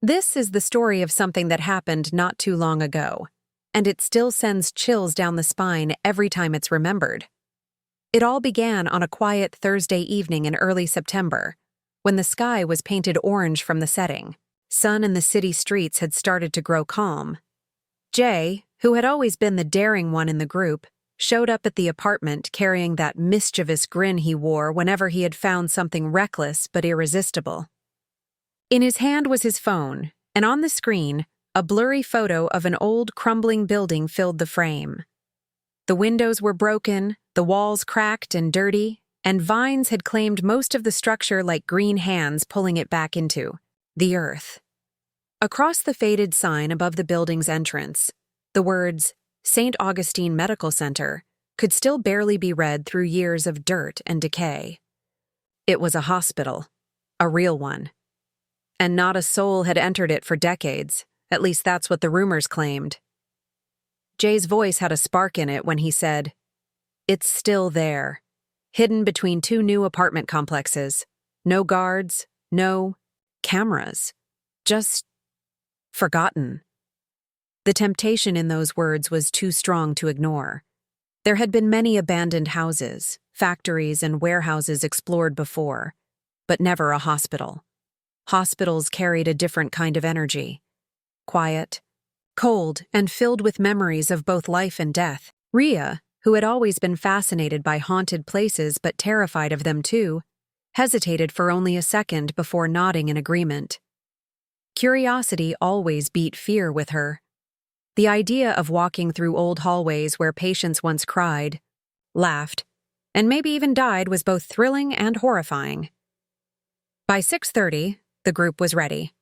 This is the story of something that happened not too long ago, and it still sends chills down the spine every time it's remembered. It all began on a quiet Thursday evening in early September, when the sky was painted orange from the setting. Sun and the city streets had started to grow calm. Jay, who had always been the daring one in the group, showed up at the apartment carrying that mischievous grin he wore whenever he had found something reckless but irresistible. In his hand was his phone, and on the screen, a blurry photo of an old, crumbling building filled the frame. The windows were broken, the walls cracked and dirty, and vines had claimed most of the structure like green hands pulling it back into the earth. Across the faded sign above the building's entrance, the words, St. Augustine Medical Center, could still barely be read through years of dirt and decay. It was a hospital, a real one. And not a soul had entered it for decades, at least that's what the rumors claimed. Jay's voice had a spark in it when he said, "It's still there, hidden between two new apartment complexes. No guards, no cameras, just forgotten." The temptation in those words was too strong to ignore. There had been many abandoned houses, factories, and warehouses explored before, but never a hospital. Hospitals carried a different kind of energy. Quiet, cold, and filled with memories of both life and death. Rhea, who had always been fascinated by haunted places but terrified of them too, hesitated for only a second before nodding in agreement. Curiosity always beat fear with her. The idea of walking through old hallways where patients once cried, laughed, and maybe even died was both thrilling and horrifying. By 6:30, the group was ready.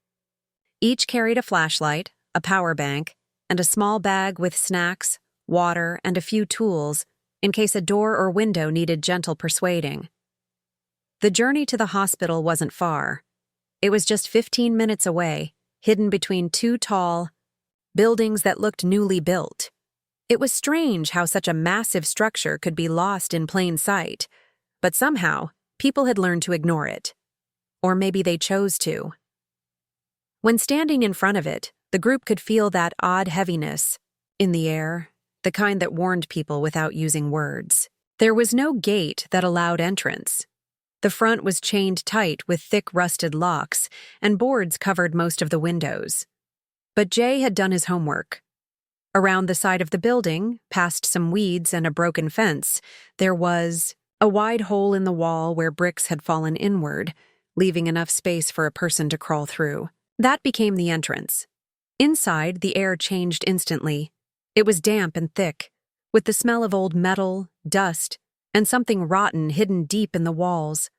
Each carried a flashlight, a power bank, and a small bag with snacks, water, and a few tools in case a door or window needed gentle persuading. The journey to the hospital wasn't far. It was just 15 minutes away, hidden between two tall buildings that looked newly built. It was strange how such a massive structure could be lost in plain sight, but somehow, people had learned to ignore it. Or maybe they chose to. When standing in front of it, the group could feel that odd heaviness in the air, the kind that warned people without using words. There was no gate that allowed entrance. The front was chained tight with thick rusted locks, and boards covered most of the windows. But Jay had done his homework. Around the side of the building, past some weeds and a broken fence, there was a wide hole in the wall where bricks had fallen inward, leaving enough space for a person to crawl through. That became the entrance. Inside, the air changed instantly. It was damp and thick, with the smell of old metal, dust, and something rotten hidden deep in the walls.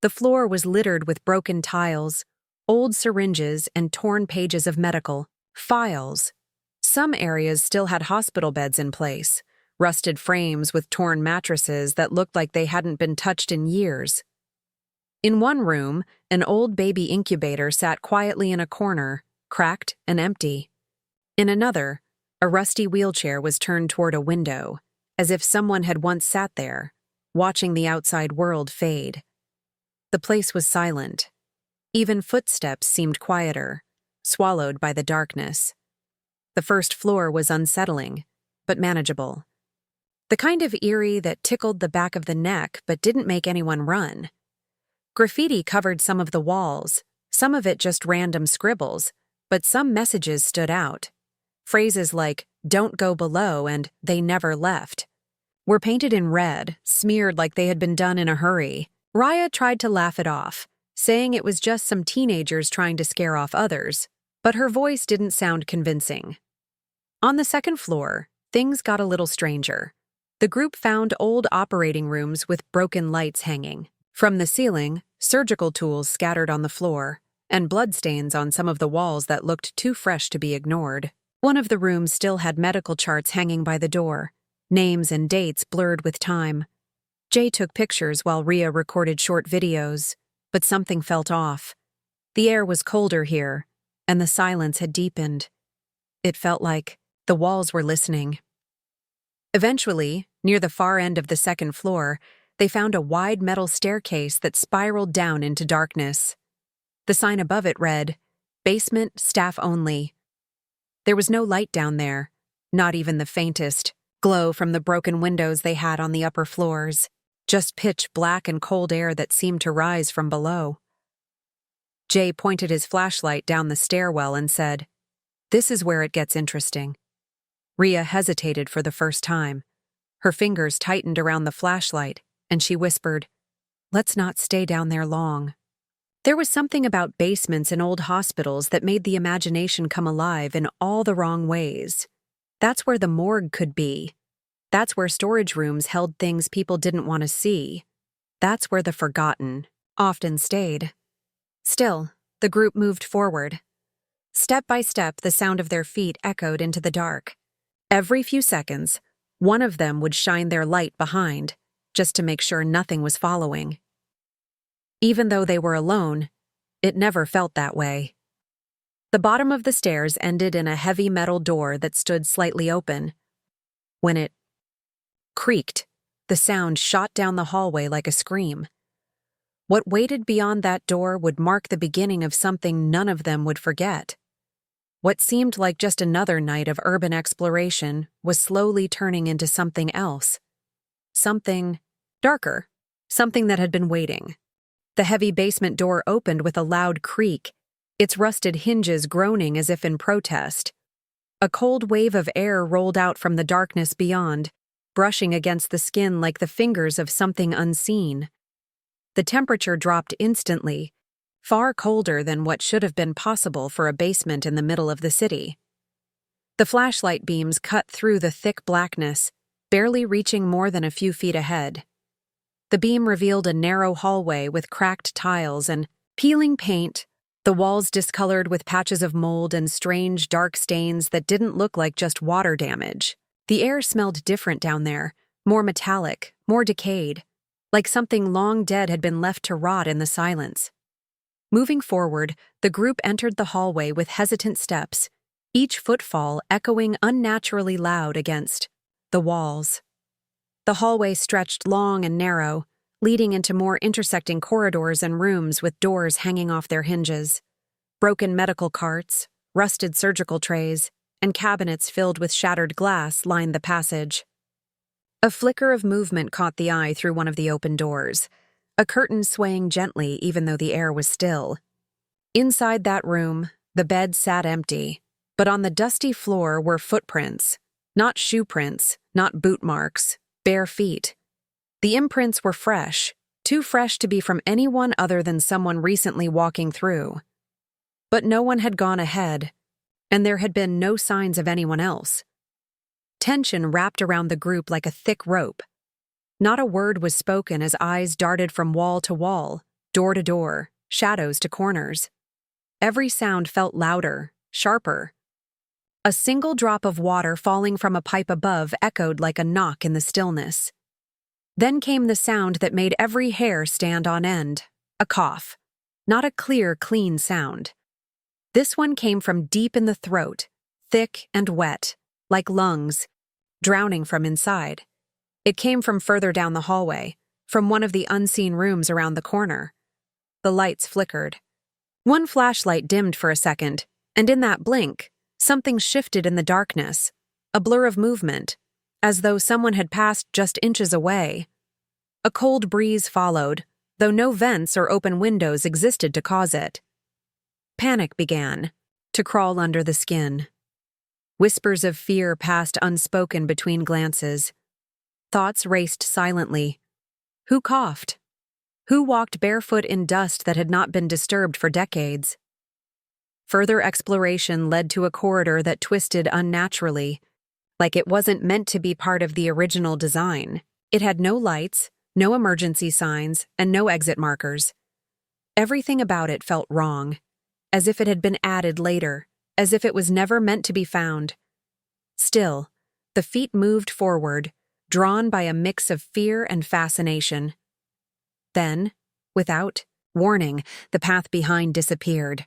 The floor was littered with broken tiles, old syringes, and torn pages of medical files. Some areas still had hospital beds in place, rusted frames with torn mattresses that looked like they hadn't been touched in years. In one room, an old baby incubator sat quietly in a corner, cracked and empty. In another, a rusty wheelchair was turned toward a window, as if someone had once sat there, watching the outside world fade. The place was silent. Even footsteps seemed quieter, swallowed by the darkness. The first floor was unsettling, but manageable. The kind of eerie that tickled the back of the neck but didn't make anyone run. Graffiti covered some of the walls, some of it just random scribbles, but some messages stood out. Phrases like, "Don't go below," and "They never left," were painted in red, smeared like they had been done in a hurry. Rhea tried to laugh it off, saying it was just some teenagers trying to scare off others, but her voice didn't sound convincing. On the second floor, things got a little stranger. The group found old operating rooms with broken lights hanging. From the ceiling, surgical tools scattered on the floor, and bloodstains on some of the walls that looked too fresh to be ignored. One of the rooms still had medical charts hanging by the door, names and dates blurred with time. Jay took pictures while Rhea recorded short videos, but something felt off. The air was colder here, and the silence had deepened. It felt like the walls were listening. Eventually, near the far end of the second floor, they found a wide metal staircase that spiraled down into darkness. The sign above it read, Basement, staff only. There was no light down there, not even the faintest glow from the broken windows they had on the upper floors, just pitch black and cold air that seemed to rise from below. Jay pointed his flashlight down the stairwell and said, "This is where it gets interesting." Rhea hesitated for the first time. Her fingers tightened around the flashlight, and she whispered, "Let's not stay down there long." There was something about basements in old hospitals that made the imagination come alive in all the wrong ways. That's where the morgue could be. That's where storage rooms held things people didn't want to see. That's where the forgotten often stayed. Still, the group moved forward. Step by step, the sound of their feet echoed into the dark. Every few seconds, one of them would shine their light behind, just to make sure nothing was following. Even though they were alone, it never felt that way. The bottom of the stairs ended in a heavy metal door that stood slightly open. When it creaked, the sound shot down the hallway like a scream. What waited beyond that door would mark the beginning of something none of them would forget. What seemed like just another night of urban exploration was slowly turning into something else. Something darker, something that had been waiting. The heavy basement door opened with a loud creak, its rusted hinges groaning as if in protest. A cold wave of air rolled out from the darkness beyond, brushing against the skin like the fingers of something unseen. The temperature dropped instantly, far colder than what should have been possible for a basement in the middle of the city. The flashlight beams cut through the thick blackness, barely reaching more than a few feet ahead. The beam revealed a narrow hallway with cracked tiles and peeling paint, the walls discolored with patches of mold and strange dark stains that didn't look like just water damage. The air smelled different down there, more metallic, more decayed, like something long dead had been left to rot in the silence. Moving forward, the group entered the hallway with hesitant steps, each footfall echoing unnaturally loud against the walls. The hallway stretched long and narrow, leading into more intersecting corridors and rooms with doors hanging off their hinges. Broken medical carts, rusted surgical trays, and cabinets filled with shattered glass lined the passage. A flicker of movement caught the eye through one of the open doors, a curtain swaying gently even though the air was still. Inside that room, the bed sat empty, but on the dusty floor were footprints, not shoe prints, not boot marks, bare feet. The imprints were fresh, too fresh to be from anyone other than someone recently walking through. But no one had gone ahead, and there had been no signs of anyone else. Tension wrapped around the group like a thick rope. Not a word was spoken as eyes darted from wall to wall, door to door, shadows to corners. Every sound felt louder, sharper. A single drop of water falling from a pipe above echoed like a knock in the stillness. Then came the sound that made every hair stand on end, a cough. Not a clear, clean sound. This one came from deep in the throat, thick and wet, like lungs, drowning from inside. It came from further down the hallway, from one of the unseen rooms around the corner. The lights flickered. One flashlight dimmed for a second, and in that blink, something shifted in the darkness, a blur of movement, as though someone had passed just inches away. A cold breeze followed, though no vents or open windows existed to cause it. Panic began to crawl under the skin. Whispers of fear passed unspoken between glances. Thoughts raced silently. Who coughed? Who walked barefoot in dust that had not been disturbed for decades? Further exploration led to a corridor that twisted unnaturally, like it wasn't meant to be part of the original design. It had no lights, no emergency signs, and no exit markers. Everything about it felt wrong, as if it had been added later, as if it was never meant to be found. Still, the feet moved forward, drawn by a mix of fear and fascination. Then, without warning, the path behind disappeared.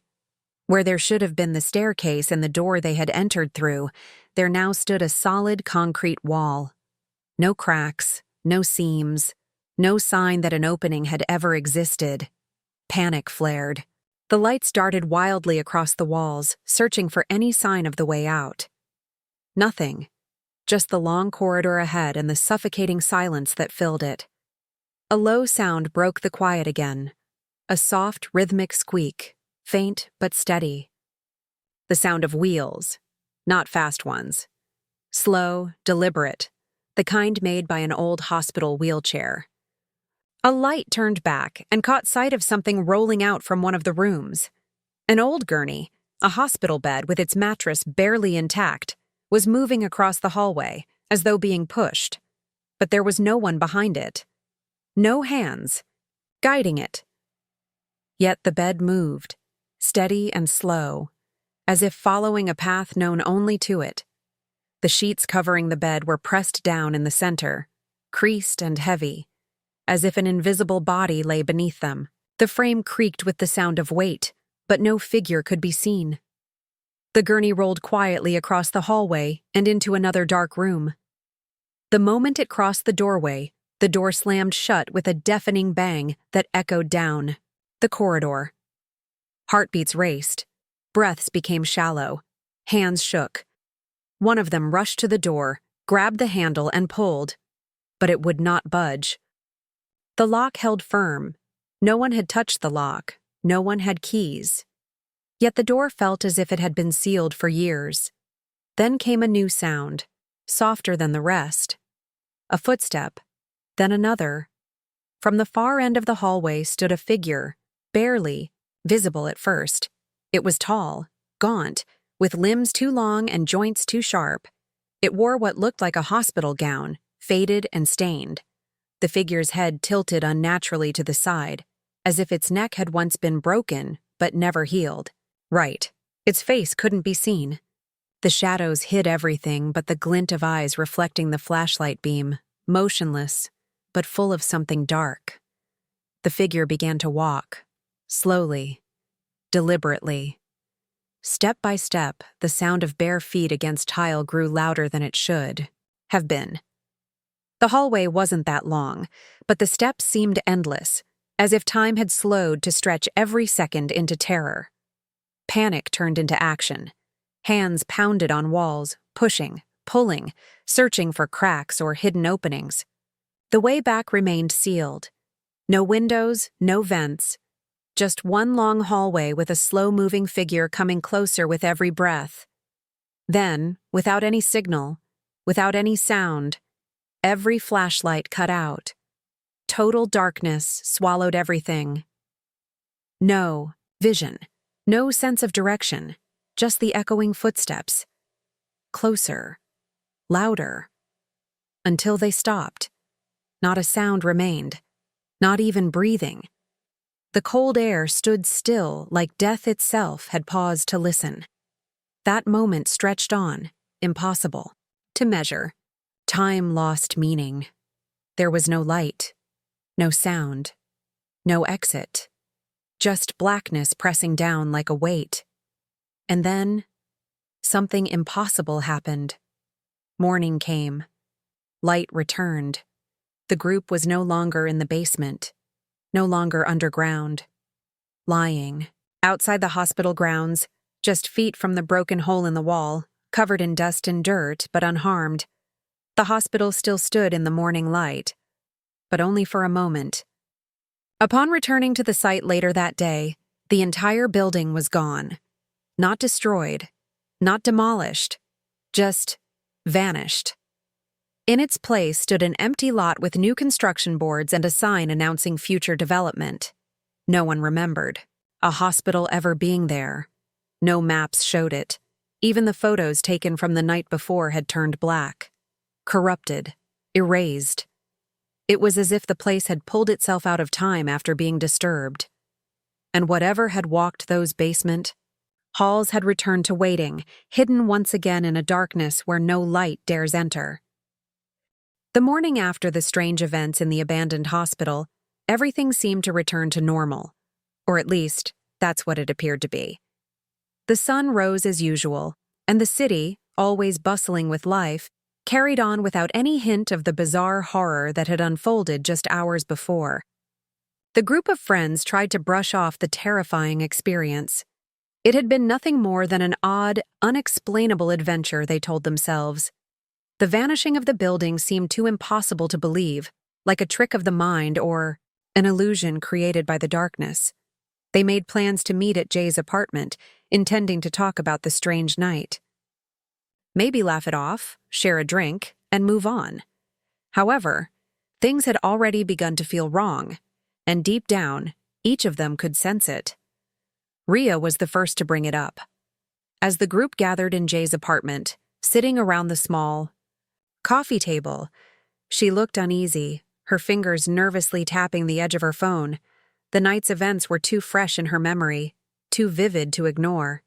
Where there should have been the staircase and the door they had entered through, there now stood a solid concrete wall. No cracks, no seams, no sign that an opening had ever existed. Panic flared. The lights darted wildly across the walls, searching for any sign of the way out. Nothing. Just the long corridor ahead and the suffocating silence that filled it. A low sound broke the quiet again. A soft, rhythmic squeak, faint but steady. The sound of wheels, not fast ones. Slow, deliberate, the kind made by an old hospital wheelchair. A light turned back and caught sight of something rolling out from one of the rooms. An old gurney, a hospital bed with its mattress barely intact, was moving across the hallway, as though being pushed. But there was no one behind it. No hands, guiding it. Yet the bed moved, steady and slow, as if following a path known only to it. The sheets covering the bed were pressed down in the center, creased and heavy, as if an invisible body lay beneath them. The frame creaked with the sound of weight, but no figure could be seen. The gurney rolled quietly across the hallway and into another dark room. The moment it crossed the doorway, the door slammed shut with a deafening bang that echoed down the corridor. Heartbeats raced. Breaths became shallow. Hands shook. One of them rushed to the door, grabbed the handle and pulled, but it would not budge. The lock held firm. No one had touched the lock. No one had keys. Yet the door felt as if it had been sealed for years. Then came a new sound, softer than the rest. A footstep, then another. From the far end of the hallway stood a figure, barely visible at first. It was tall, gaunt, with limbs too long and joints too sharp. It wore what looked like a hospital gown, faded and stained. The figure's head tilted unnaturally to the side, as if its neck had once been broken but never healed. Right, its face couldn't be seen. The shadows hid everything but the glint of eyes reflecting the flashlight beam, motionless, but full of something dark. The figure began to walk, slowly, deliberately. Step by step, the sound of bare feet against tile grew louder than it should have been. The hallway wasn't that long, but the steps seemed endless, as if time had slowed to stretch every second into terror. Panic turned into action. Hands pounded on walls, pushing, pulling, searching for cracks or hidden openings. The way back remained sealed. No windows, no vents. Just one long hallway with a slow-moving figure coming closer with every breath. Then, without any signal, without any sound, every flashlight cut out. Total darkness swallowed everything. No vision, no sense of direction, just the echoing footsteps. Closer, louder, until they stopped. Not a sound remained, not even breathing. The cold air stood still like death itself had paused to listen. That moment stretched on, impossible to measure. Time lost meaning. There was no light, no sound, no exit. Just blackness pressing down like a weight. And then, something impossible happened. Morning came. Light returned. The group was no longer in the basement. No longer underground. Lying, outside the hospital grounds, just feet from the broken hole in the wall, covered in dust and dirt, but unharmed. The hospital still stood in the morning light, but only for a moment. Upon returning to the site later that day, the entire building was gone. Not destroyed, not demolished, just vanished. In its place stood an empty lot with new construction boards and a sign announcing future development. No one remembered a hospital ever being there. No maps showed it. Even the photos taken from the night before had turned black. Corrupted, erased. It was as if the place had pulled itself out of time after being disturbed. And whatever had walked those basement halls had returned to waiting, hidden once again in a darkness where no light dares enter. The morning after the strange events in the abandoned hospital, everything seemed to return to normal. Or at least, that's what it appeared to be. The sun rose as usual, and the city, always bustling with life, carried on without any hint of the bizarre horror that had unfolded just hours before. The group of friends tried to brush off the terrifying experience. It had been nothing more than an odd, unexplainable adventure, they told themselves. The vanishing of the building seemed too impossible to believe, like a trick of the mind or an illusion created by the darkness. They made plans to meet at Jay's apartment, intending to talk about the strange night. Maybe laugh it off, share a drink, and move on. However, things had already begun to feel wrong, and deep down, each of them could sense it. Rhea was the first to bring it up. As the group gathered in Jay's apartment, sitting around the small coffee table, she looked uneasy, her fingers nervously tapping the edge of her phone. The night's events were too fresh in her memory, too vivid to ignore.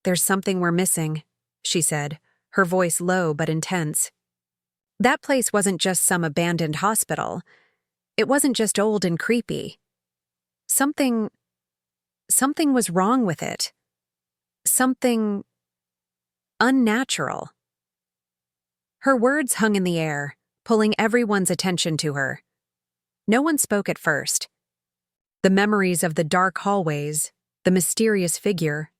"There's something we're missing," she said, her voice low but intense. That place wasn't just some abandoned hospital. It wasn't just old and creepy. Something was wrong with it. Something unnatural. Her words hung in the air, pulling everyone's attention to her. No one spoke at first. The memories of the dark hallways, the mysterious figure,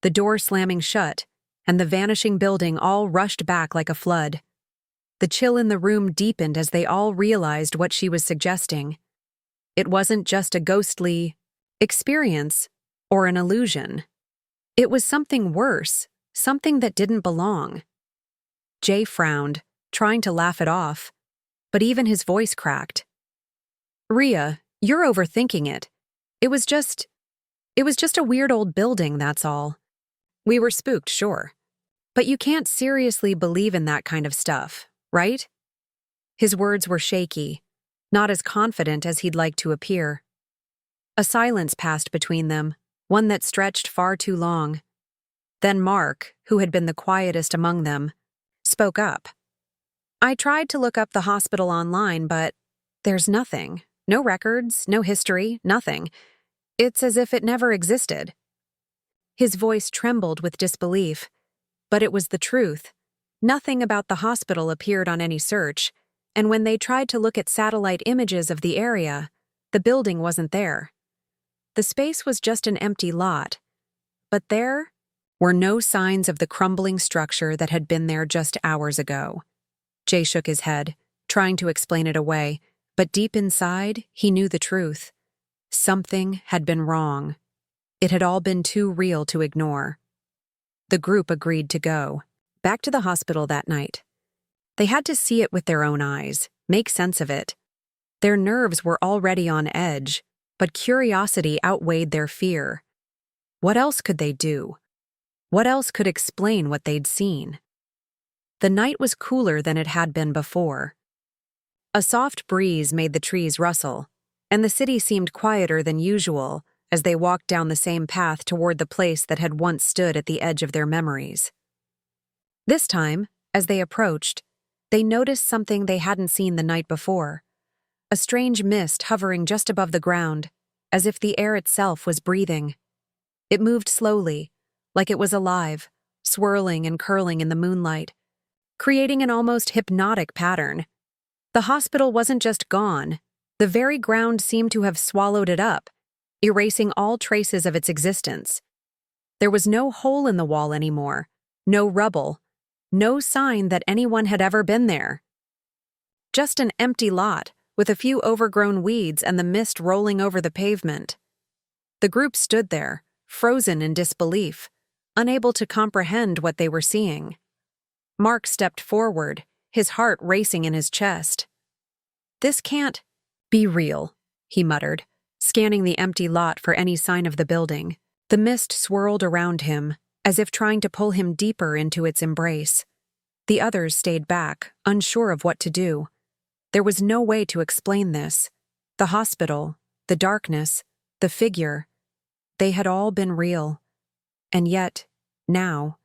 the door slamming shut, and the vanishing building all rushed back like a flood. The chill in the room deepened as they all realized what she was suggesting. It wasn't just a ghostly experience or an illusion. It was something worse, something that didn't belong. Jay frowned, trying to laugh it off, but even his voice cracked. "Rhea, you're overthinking it. It was just a weird old building, that's all. We were spooked, sure. But you can't seriously believe in that kind of stuff, right?" His words were shaky, not as confident as he'd like to appear. A silence passed between them, one that stretched far too long. Then Mark, who had been the quietest among them, spoke up. "I tried to look up the hospital online, but there's nothing. No records, no history, nothing. It's as if it never existed." His voice trembled with disbelief, but it was the truth. Nothing about the hospital appeared on any search, and when they tried to look at satellite images of the area, the building wasn't there. The space was just an empty lot, but there were no signs of the crumbling structure that had been there just hours ago. Jay shook his head, trying to explain it away, but deep inside, he knew the truth. Something had been wrong. It had all been too real to ignore. The group agreed to go back to the hospital that night. They had to see it with their own eyes, make sense of it. Their nerves were already on edge, but curiosity outweighed their fear. What else could they do? What else could explain what they'd seen? The night was cooler than it had been before. A soft breeze made the trees rustle, and the city seemed quieter than usual as they walked down the same path toward the place that had once stood at the edge of their memories. This time, as they approached, they noticed something they hadn't seen the night before. A strange mist hovering just above the ground, as if the air itself was breathing. It moved slowly, like it was alive, swirling and curling in the moonlight, creating an almost hypnotic pattern. The hospital wasn't just gone. The very ground seemed to have swallowed it up, erasing all traces of its existence. There was no hole in the wall anymore, no rubble, no sign that anyone had ever been there. Just an empty lot, with a few overgrown weeds and the mist rolling over the pavement. The group stood there, frozen in disbelief, unable to comprehend what they were seeing. Mark stepped forward, his heart racing in his chest. "This can't be real," he muttered, scanning the empty lot for any sign of the building. The mist swirled around him, as if trying to pull him deeper into its embrace. The others stayed back, unsure of what to do. There was no way to explain this. The hospital, the darkness, the figure, they had all been real. And yet, now,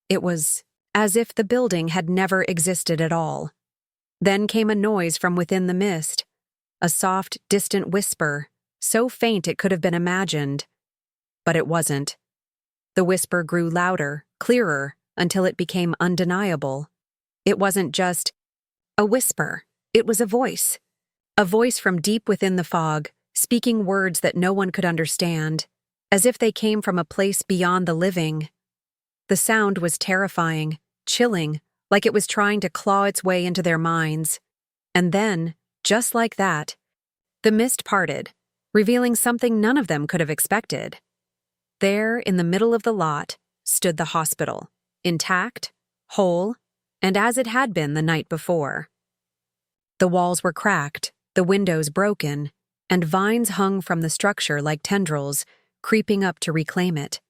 it was as if the building had never existed at all. Then came a noise from within the mist, a soft, distant whisper, so faint it could have been imagined. But it wasn't. The whisper grew louder, clearer, until it became undeniable. It wasn't just a whisper. It was a voice from deep within the fog, speaking words that no one could understand, as if they came from a place beyond the living. The sound was terrifying, chilling, like it was trying to claw its way into their minds. And then, just like that, the mist parted, revealing something none of them could have expected. There, in the middle of the lot, stood the hospital, intact, whole, and as it had been the night before. The walls were cracked, the windows broken, and vines hung from the structure like tendrils, creeping up to reclaim it.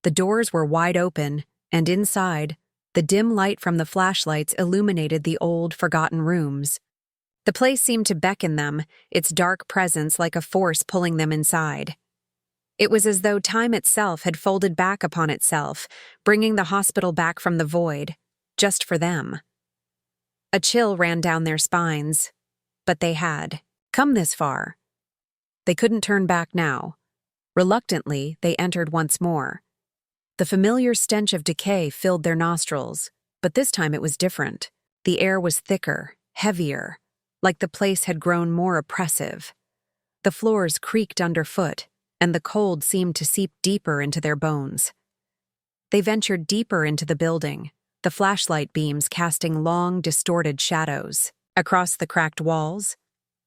The doors were wide open, and inside, the dim light from the flashlights illuminated the old, forgotten rooms. The place seemed to beckon them, its dark presence like a force pulling them inside. It was as though time itself had folded back upon itself, bringing the hospital back from the void, just for them. A chill ran down their spines, but they had come this far. They couldn't turn back now. Reluctantly, they entered once more. The familiar stench of decay filled their nostrils, but this time it was different. The air was thicker, heavier, like the place had grown more oppressive. The floors creaked underfoot, and the cold seemed to seep deeper into their bones. They ventured deeper into the building, the flashlight beams casting long, distorted shadows. Across the cracked walls,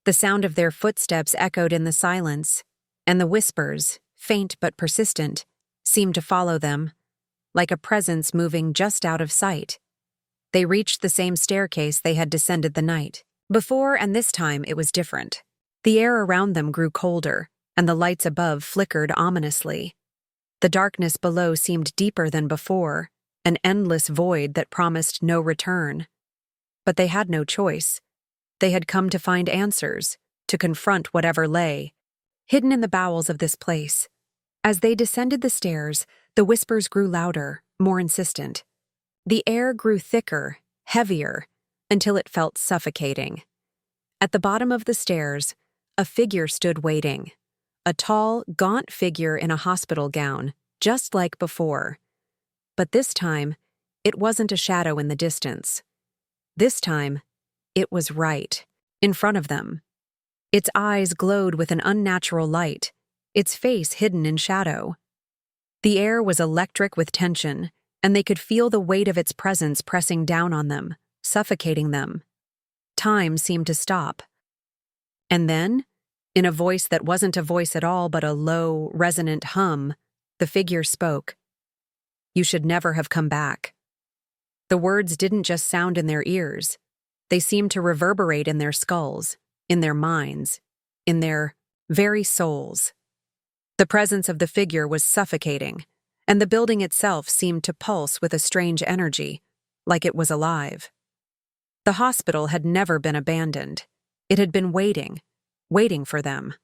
the sound of their footsteps echoed in the silence, and the whispers, faint but persistent, seemed to follow them, like a presence moving just out of sight. They reached the same staircase they had descended the night before, and this time it was different. The air around them grew colder, and the lights above flickered ominously. The darkness below seemed deeper than before, an endless void that promised no return. But they had no choice. They had come to find answers, to confront whatever lay hidden in the bowels of this place. As they descended the stairs, the whispers grew louder, more insistent. The air grew thicker, heavier, until it felt suffocating. At the bottom of the stairs, a figure stood waiting. A tall, gaunt figure in a hospital gown, just like before. But this time, it wasn't a shadow in the distance. This time, it was right, in front of them. Its eyes glowed with an unnatural light, its face hidden in shadow. The air was electric with tension, and they could feel the weight of its presence pressing down on them, suffocating them. Time seemed to stop. And then, in a voice that wasn't a voice at all but a low, resonant hum, the figure spoke. "You should never have come back." The words didn't just sound in their ears. They seemed to reverberate in their skulls, in their minds, in their very souls. The presence of the figure was suffocating, and the building itself seemed to pulse with a strange energy, like it was alive. The hospital had never been abandoned. It had been waiting for them.